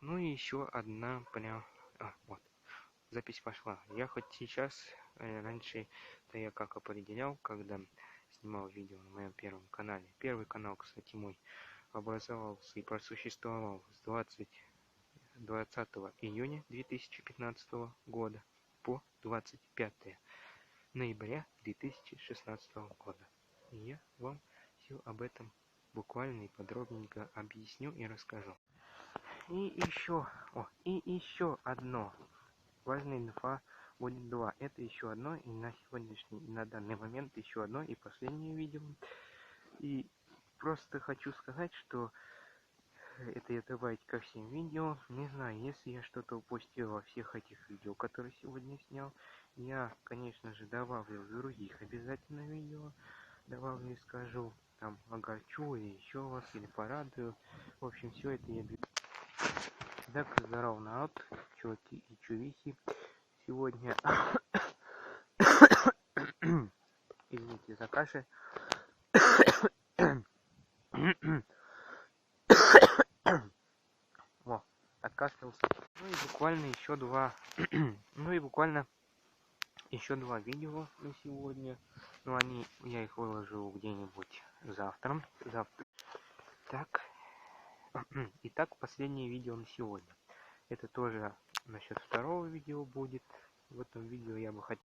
Ну и еще одна прям... вот. Запись пошла. Я хоть сейчас, раньше-то я как определял, когда снимал видео на моем первом канале. Первый канал, кстати, мой образовался и просуществовал с 20 июня 2015 года по 25 ноября 2016 года. И я вам все об этом буквально и подробненько объясню и расскажу. И еще одно. Важная инфа будет 2. Это еще одно, и на данный момент еще одно и последнее видео. И просто хочу сказать, что это я добавить ко всем видео. Не знаю, если я что-то упустил во всех этих видео, которые сегодня снял, я, конечно же, добавлю в других обязательно видео. Добавлю и скажу, там, огорчу или еще вас, или порадую. В общем, все это я... Так, здорово, народ, чуваки и чувихи. Сегодня... Извините за кашель. Во, откашлялся. Ну и буквально еще два видео на сегодня. Ну, я их выложу где-нибудь завтра. Так. Итак, последнее видео на сегодня. Это тоже насчет второго видео будет. В этом видео я бы хотел